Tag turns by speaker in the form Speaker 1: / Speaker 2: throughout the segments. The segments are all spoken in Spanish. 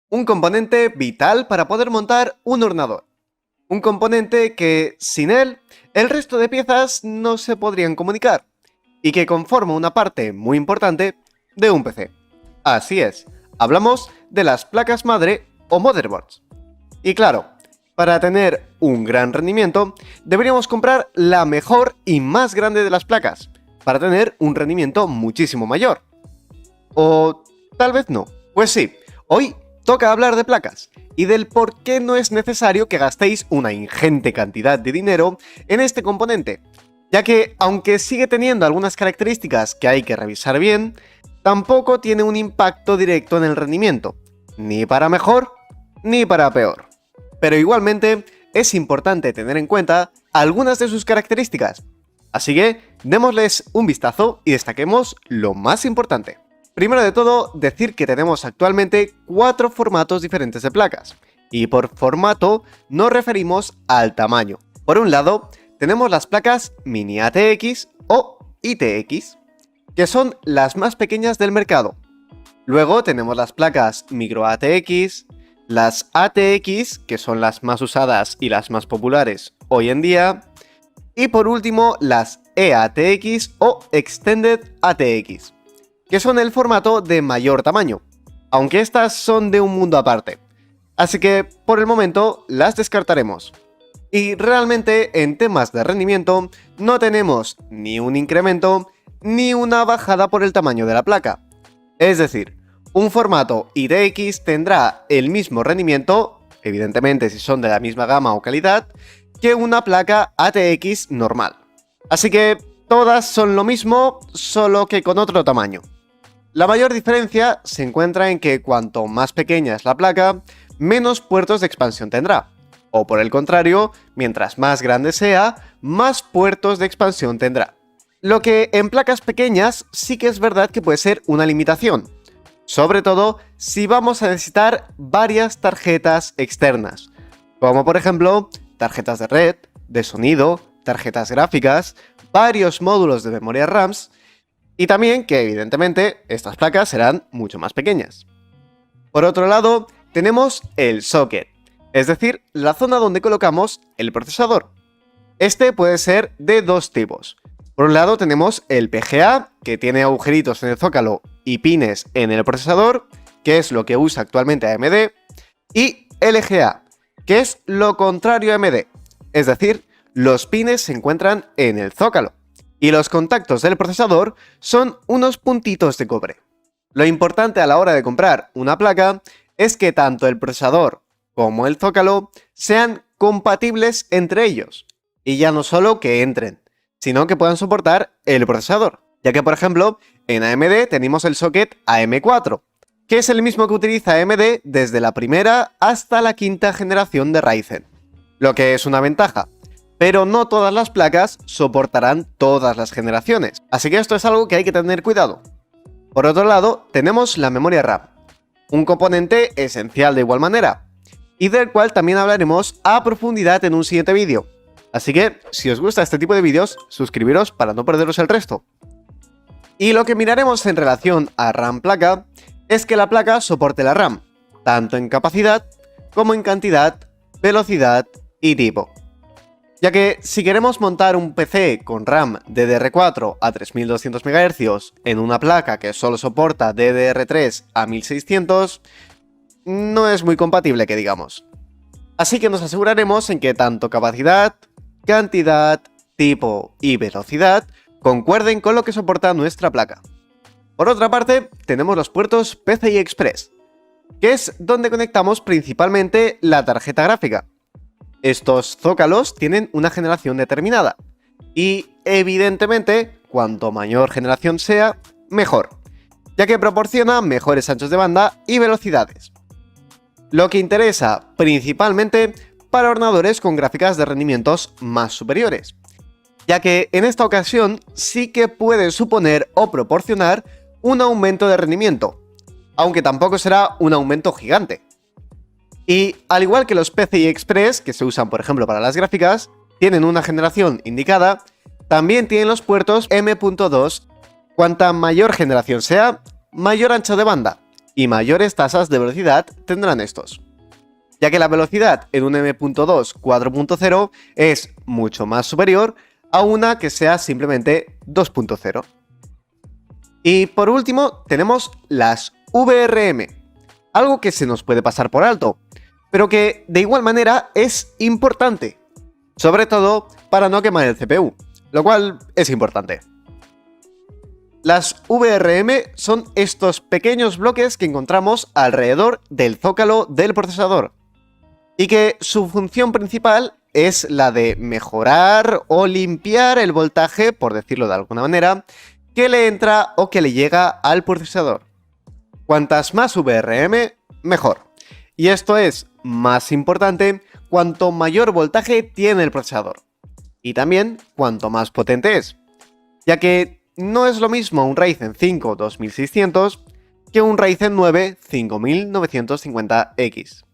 Speaker 1: Un componente vital para poder montar un ordenador. Un componente que, sin él, el resto de piezas no se podrían comunicar y que conforma una parte muy importante de un PC. Así es, hablamos de las placas madre o motherboards. Y claro, para tener un gran rendimiento, deberíamos comprar la mejor y más grande de las placas, para tener un rendimiento muchísimo mayor. O tal vez no. Pues sí, hoy toca hablar de placas y del por qué no es necesario que gastéis una ingente cantidad de dinero en este componente, ya que aunque sigue teniendo algunas características que hay que revisar bien, tampoco tiene un impacto directo en el rendimiento, ni para mejor ni para peor. Pero igualmente es importante tener en cuenta algunas de sus características, así que démosles un vistazo y destaquemos lo más importante. Primero de todo, decir que tenemos actualmente 4 formatos diferentes de placas, y por formato nos referimos al tamaño. Por un lado, tenemos las placas Mini ATX o ITX, que son las más pequeñas del mercado. Luego tenemos las placas Micro ATX, las ATX, que son las más usadas y las más populares hoy en día, y por último las eATX o Extended ATX, que son el formato de mayor tamaño, aunque estas son de un mundo aparte. Así que por el momento las descartaremos. Y realmente en temas de rendimiento no tenemos ni un incremento ni una bajada por el tamaño de la placa. Es decir, un formato ITX tendrá el mismo rendimiento, evidentemente si son de la misma gama o calidad, que una placa ATX normal. Así que todas son lo mismo, solo que con otro tamaño. La mayor diferencia se encuentra en que cuanto más pequeña es la placa, menos puertos de expansión tendrá. O por el contrario, mientras más grande sea, más puertos de expansión tendrá. Lo que en placas pequeñas sí que es verdad que puede ser una limitación. Sobre todo si vamos a necesitar varias tarjetas externas. Como por ejemplo, tarjetas de red, de sonido, tarjetas gráficas, varios módulos de memoria RAMs, y también que evidentemente estas placas serán mucho más pequeñas. Por otro lado, tenemos el socket, es decir, la zona donde colocamos el procesador. Este puede ser de dos tipos. Por un lado tenemos el PGA, que tiene agujeritos en el zócalo y pines en el procesador, que es lo que usa actualmente AMD, y LGA, que es lo contrario a AMD, es decir, los pines se encuentran en el zócalo y los contactos del procesador son unos puntitos de cobre. Lo importante a la hora de comprar una placa es que tanto el procesador como el zócalo sean compatibles entre ellos, y ya no solo que entren, sino que puedan soportar el procesador, ya que por ejemplo en AMD tenemos el socket AM4, que es el mismo que utiliza AMD desde la primera hasta la quinta generación de Ryzen, lo que es una ventaja. Pero no todas las placas soportarán todas las generaciones, así que esto es algo que hay que tener cuidado. Por otro lado, tenemos la memoria RAM, un componente esencial de igual manera, y del cual también hablaremos a profundidad en un siguiente vídeo. Así que, si os gusta este tipo de vídeos, suscribiros para no perderos el resto. Y lo que miraremos en relación a RAM placa, es que la placa soporte la RAM, tanto en capacidad como en cantidad, velocidad y tipo. Ya que si queremos montar un PC con RAM DDR4 a 3200 MHz en una placa que solo soporta DDR3 a 1600, no es muy compatible que digamos. Así que nos aseguraremos en que tanto capacidad, cantidad, tipo y velocidad concuerden con lo que soporta nuestra placa. Por otra parte, tenemos los puertos PCI Express, que es donde conectamos principalmente la tarjeta gráfica. Estos zócalos tienen una generación determinada y, evidentemente, cuanto mayor generación sea, mejor, ya que proporciona mejores anchos de banda y velocidades. Lo que interesa principalmente para ordenadores con gráficas de rendimientos más superiores, ya que en esta ocasión sí que puede suponer o proporcionar un aumento de rendimiento, aunque tampoco será un aumento gigante. Y al igual que los PCI Express, que se usan por ejemplo para las gráficas, tienen una generación indicada, también tienen los puertos M.2. Cuanta mayor generación sea, mayor ancho de banda, y mayores tasas de velocidad tendrán estos, ya que la velocidad en un M.2 4.0 es mucho más superior a una que sea simplemente 2.0. Y por último tenemos las VRM, algo que se nos puede pasar por alto, pero que de igual manera es importante, sobre todo para no quemar el CPU, lo cual es importante. Las VRM son estos pequeños bloques que encontramos alrededor del zócalo del procesador, y que su función principal es la de mejorar o limpiar el voltaje, por decirlo de alguna manera, que le entra o que le llega al procesador. Cuantas más VRM, mejor. Y esto es más importante cuanto mayor voltaje tiene el procesador. Y también cuanto más potente es, ya que no es lo mismo un Ryzen 5 2600 que un Ryzen 9 5950X.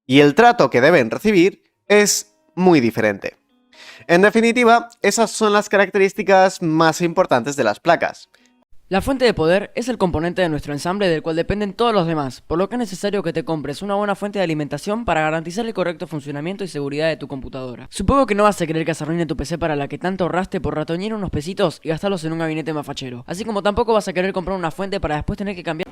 Speaker 1: Y el trato que deben recibir es muy diferente. En definitiva, esas son las características más importantes de las placas.
Speaker 2: La fuente de poder es el componente de nuestro ensamble del cual dependen todos los demás, por lo que es necesario que te compres una buena fuente de alimentación para garantizar el correcto funcionamiento y seguridad de tu computadora. Supongo que no vas a querer que se arruine tu PC para la que tanto ahorraste por ratoñar unos pesitos y gastarlos en un gabinete más fachero, así como tampoco vas a querer comprar una fuente para después tener que cambiar.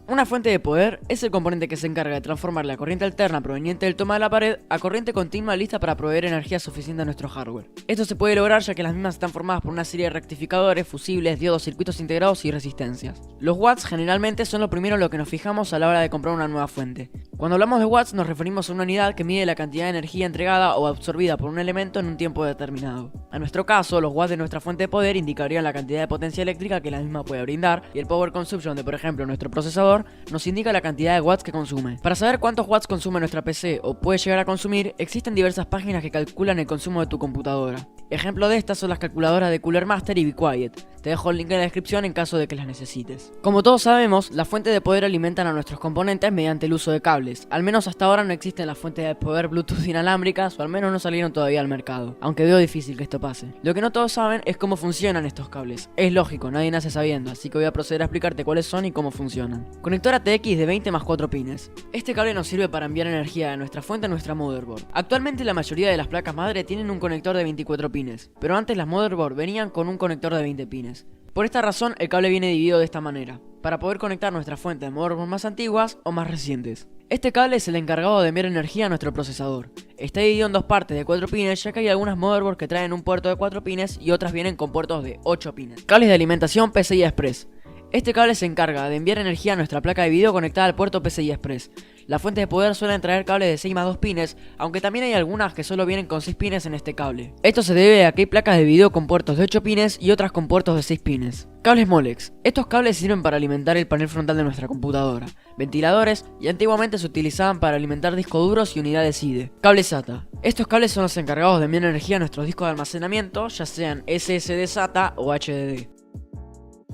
Speaker 2: Una fuente de poder es el componente que se encarga de transformar la corriente alterna proveniente del toma de la pared a corriente continua lista para proveer energía suficiente a nuestro hardware. Esto se puede lograr ya que las mismas están formadas por una serie de rectificadores, fusibles, diodos, circuitos integrados y resistencias. Los watts generalmente son lo primero en lo que nos fijamos a la hora de comprar una nueva fuente. Cuando hablamos de watts nos referimos a una unidad que mide la cantidad de energía entregada o absorbida por un elemento en un tiempo determinado. En nuestro caso, los watts de nuestra fuente de poder indicarían la cantidad de potencia eléctrica que la misma puede brindar, y el power consumption de, por ejemplo, nuestro procesador nos indica la cantidad de watts que consume. Para saber cuántos watts consume nuestra PC o puede llegar a consumir, existen diversas páginas que calculan el consumo de tu computadora. Ejemplo de estas son las calculadoras de Cooler Master y Be Quiet. Te dejo el link en la descripción en caso de que las necesites. Como todos sabemos, las fuentes de poder alimentan a nuestros componentes mediante el uso de cables. Al menos hasta ahora no existen las fuentes de poder Bluetooth inalámbricas, o al menos no salieron todavía al mercado, aunque veo difícil que esto pase. Lo que no todos saben es cómo funcionan estos cables. Es lógico, nadie nace sabiendo, así que voy a proceder a explicarte cuáles son y cómo funcionan. Conector ATX de 20 más 4 pines. Este cable nos sirve para enviar energía de nuestra fuente a nuestra motherboard. Actualmente la mayoría de las placas madre tienen un conector de 24 pines, pero antes las motherboard venían con un conector de 20 pines. Por esta razón el cable viene dividido de esta manera, para poder conectar nuestra fuente de motherboard más antiguas o más recientes. Este cable es el encargado de enviar energía a nuestro procesador. Está dividido en dos partes de 4 pines, ya que hay algunas motherboards que traen un puerto de 4 pines y otras vienen con puertos de 8 pines. Cables de alimentación PCI Express. Este cable se encarga de enviar energía a nuestra placa de video conectada al puerto PCI Express. Las fuentes de poder suelen traer cables de 6 más 2 pines, aunque también hay algunas que solo vienen con 6 pines en este cable. Esto se debe a que hay placas de video con puertos de 8 pines y otras con puertos de 6 pines. Cables Molex. Estos cables sirven para alimentar el panel frontal de nuestra computadora, ventiladores y antiguamente se utilizaban para alimentar discos duros y unidades IDE. Cables SATA. Estos cables son los encargados de enviar energía a nuestros discos de almacenamiento, ya sean SSD SATA o HDD.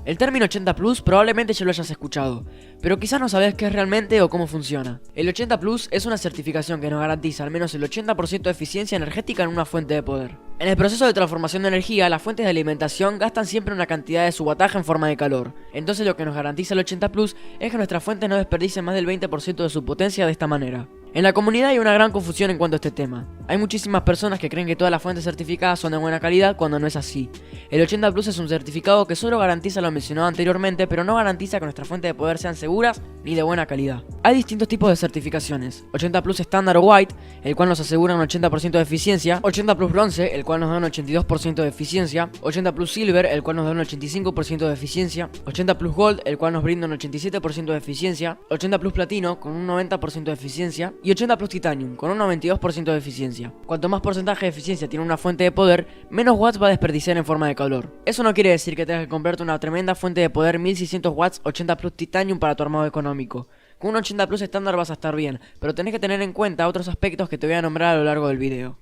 Speaker 2: El término 80 Plus probablemente ya lo hayas escuchado, pero quizás no sabes qué es realmente o cómo funciona. El 80 Plus es una certificación que nos garantiza al menos el 80% de eficiencia energética en una fuente de poder. En el proceso de transformación de energía, las fuentes de alimentación gastan siempre una cantidad de su wattaje en forma de calor. Entonces lo que nos garantiza el 80 Plus es que nuestra fuente no desperdicie más del 20% de su potencia de esta manera. En la comunidad hay una gran confusión en cuanto a este tema. Hay muchísimas personas que creen que todas las fuentes certificadas son de buena calidad cuando no es así. El 80 Plus es un certificado que solo garantiza lo mencionado anteriormente, pero no garantiza que nuestras fuentes de poder sean seguras ni de buena calidad. Hay distintos tipos de certificaciones: 80 Plus estándar o White, el cual nos asegura un 80% de eficiencia; 80 Plus Bronce, el cual nos da un 82% de eficiencia; 80 Plus Silver, el cual nos da un 85% de eficiencia; 80 Plus Gold, el cual nos brinda un 87% de eficiencia; 80 Plus Platino, con un 90% de eficiencia; y 80 Plus Titanium, con un 92% de eficiencia. Cuanto más porcentaje de eficiencia tiene una fuente de poder, menos watts va a desperdiciar en forma de calor. Eso no quiere decir que tengas que comprarte una tremenda fuente de poder 1600 watts 80 Plus Titanium para tu armado económico. Con un 80 Plus estándar vas a estar bien, pero tenés que tener en cuenta otros aspectos que te voy a nombrar a lo largo del video.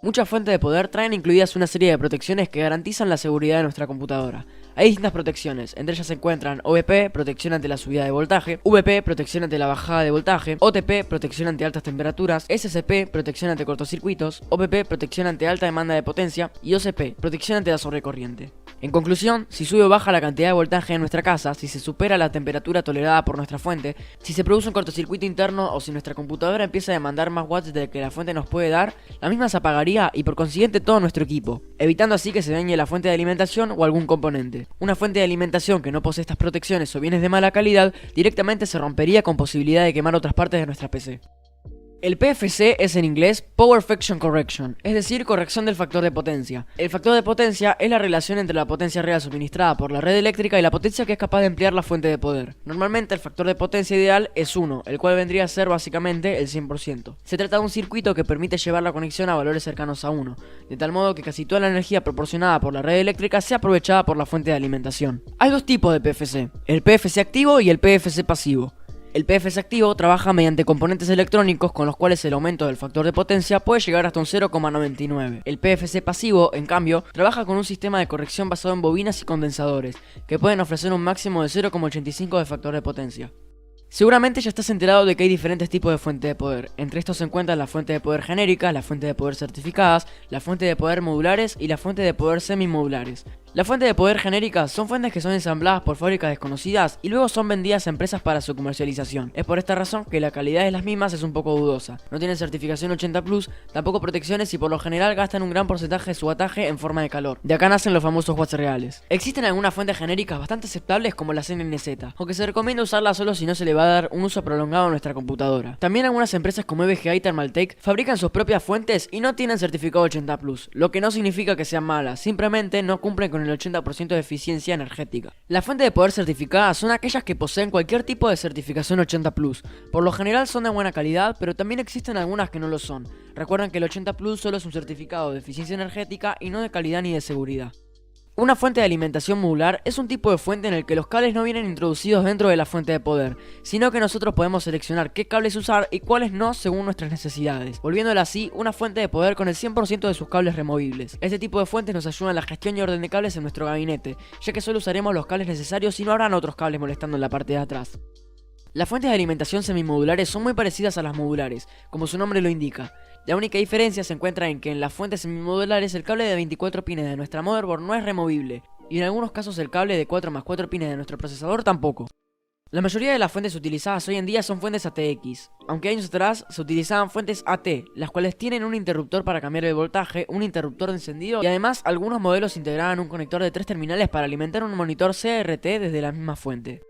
Speaker 2: Muchas fuentes de poder traen incluidas una serie de protecciones que garantizan la seguridad de nuestra computadora. Hay distintas protecciones, entre ellas se encuentran OVP, protección ante la subida de voltaje; VP, protección ante la bajada de voltaje; OTP, protección ante altas temperaturas; SCP, protección ante cortocircuitos; OPP, protección ante alta demanda de potencia; y OCP, protección ante la sobrecorriente. En conclusión, si sube o baja la cantidad de voltaje en nuestra casa, si se supera la temperatura tolerada por nuestra fuente, si se produce un cortocircuito interno o si nuestra computadora empieza a demandar más watts de que la fuente nos puede dar, la misma se apagaría y por consiguiente todo nuestro equipo, evitando así que se dañe la fuente de alimentación o algún componente. Una fuente de alimentación que no posee estas protecciones o bienes de mala calidad directamente se rompería con posibilidad de quemar otras partes de nuestra PC. El PFC es en inglés Power Faction Correction, es decir, corrección del factor de potencia. El factor de potencia es la relación entre la potencia real suministrada por la red eléctrica y la potencia que es capaz de emplear la fuente de poder. Normalmente el factor de potencia ideal es 1, el cual vendría a ser básicamente el 100%. Se trata de un circuito que permite llevar la conexión a valores cercanos a 1, de tal modo que casi toda la energía proporcionada por la red eléctrica sea aprovechada por la fuente de alimentación. Hay dos tipos de PFC, el PFC activo y el PFC pasivo. El PFC activo trabaja mediante componentes electrónicos con los cuales el aumento del factor de potencia puede llegar hasta un 0,99. El PFC pasivo, en cambio, trabaja con un sistema de corrección basado en bobinas y condensadores, que pueden ofrecer un máximo de 0,85 de factor de potencia. Seguramente ya estás enterado de que hay diferentes tipos de fuente de poder. Entre estos se encuentran la fuente de poder genéricas, la fuente de poder certificadas, la fuente de poder modulares y la fuente de poder semimodulares. La fuente de poder genéricas son fuentes que son ensambladas por fábricas desconocidas y luego son vendidas a empresas para su comercialización. Es por esta razón que la calidad de las mismas es un poco dudosa. No tienen certificación 80+, tampoco protecciones y por lo general gastan un gran porcentaje de su wattaje en forma de calor. De acá nacen los famosos watts reales. Existen algunas fuentes genéricas bastante aceptables como la CNNZ, aunque se recomienda usarla solo si no se le va a dar un uso prolongado a nuestra computadora. También algunas empresas como EVGA y Thermaltake fabrican sus propias fuentes y no tienen certificado 80+, lo que no significa que sean malas, simplemente no cumplen con el 80% de eficiencia energética. Las fuentes de poder certificadas son aquellas que poseen cualquier tipo de certificación 80+. Por lo general son de buena calidad, pero también existen algunas que no lo son. Recuerden que el 80+ solo es un certificado de eficiencia energética y no de calidad ni de seguridad. Una fuente de alimentación modular es un tipo de fuente en el que los cables no vienen introducidos dentro de la fuente de poder, sino que nosotros podemos seleccionar qué cables usar y cuáles no según nuestras necesidades, volviéndola así una fuente de poder con el 100% de sus cables removibles. Este tipo de fuentes nos ayuda en la gestión y orden de cables en nuestro gabinete, ya que solo usaremos los cables necesarios y no habrán otros cables molestando en la parte de atrás. Las fuentes de alimentación semimodulares son muy parecidas a las modulares, como su nombre lo indica. La única diferencia se encuentra en que en las fuentes semimodulares el cable de 24 pines de nuestra motherboard no es removible, y en algunos casos el cable de 4+4 pines de nuestro procesador tampoco. La mayoría de las fuentes utilizadas hoy en día son fuentes ATX, aunque años atrás se utilizaban fuentes AT, las cuales tienen un interruptor para cambiar el voltaje, un interruptor de encendido y además algunos modelos integraban un conector de 3 terminales para alimentar un monitor CRT desde la misma fuente.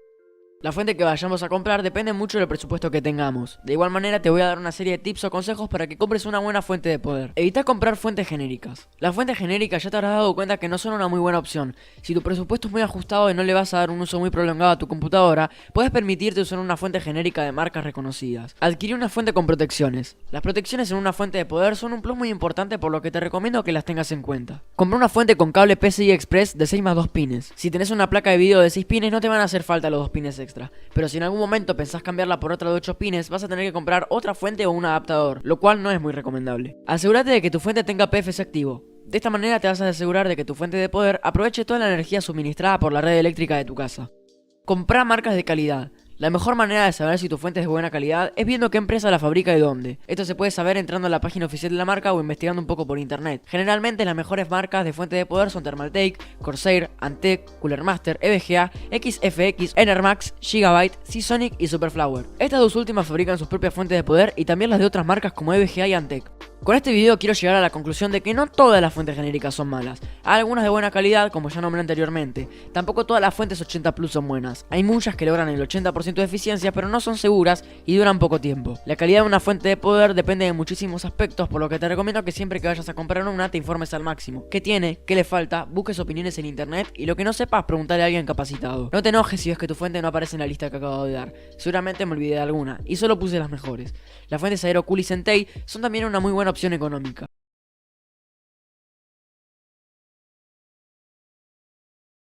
Speaker 2: La fuente que vayamos a comprar depende mucho del presupuesto que tengamos. De igual manera te voy a dar una serie de tips o consejos para que compres una buena fuente de poder. Evita comprar fuentes genéricas. Las fuentes genéricas ya te habrás dado cuenta que no son una muy buena opción. Si tu presupuesto es muy ajustado y no le vas a dar un uso muy prolongado a tu computadora, puedes permitirte usar una fuente genérica de marcas reconocidas. Adquirir una fuente con protecciones. Las protecciones en una fuente de poder son un plus muy importante, por lo que te recomiendo que las tengas en cuenta. Compra una fuente con cable PCI Express de 6+2 pines. Si tenés una placa de video de 6 pines no te van a hacer falta los 2 pines extra. Pero si en algún momento pensás cambiarla por otra de 8 pines, vas a tener que comprar otra fuente o un adaptador, lo cual no es muy recomendable. Asegúrate de que tu fuente tenga PFC activo. De esta manera te vas a asegurar de que tu fuente de poder aproveche toda la energía suministrada por la red eléctrica de tu casa. Comprá marcas de calidad. La mejor manera de saber si tu fuente es de buena calidad es viendo qué empresa la fabrica y dónde. Esto se puede saber entrando a la página oficial de la marca o investigando un poco por internet. Generalmente las mejores marcas de fuente de poder son Thermaltake, Corsair, Antec, Cooler Master, EVGA, XFX, Enermax, Gigabyte, Seasonic y Superflower. Estas dos últimas fabrican sus propias fuentes de poder y también las de otras marcas como EVGA y Antec. Con este video quiero llegar a la conclusión de que no todas las fuentes genéricas son malas. Hay algunas de buena calidad, como ya nombré anteriormente. Tampoco todas las fuentes 80+ son buenas. Hay muchas que logran el 80% de eficiencia, pero no son seguras y duran poco tiempo. La calidad de una fuente de poder depende de muchísimos aspectos, por lo que te recomiendo que siempre que vayas a comprar una te informes al máximo. ¿Qué tiene? ¿Qué le falta? Busques opiniones en internet y lo que no sepas, preguntarle a alguien capacitado. No te enojes si ves que tu fuente no aparece en la lista que acabo de dar. Seguramente me olvidé de alguna y solo puse las mejores. Las fuentes Aerocool y Sentei son también una muy buena opción económica.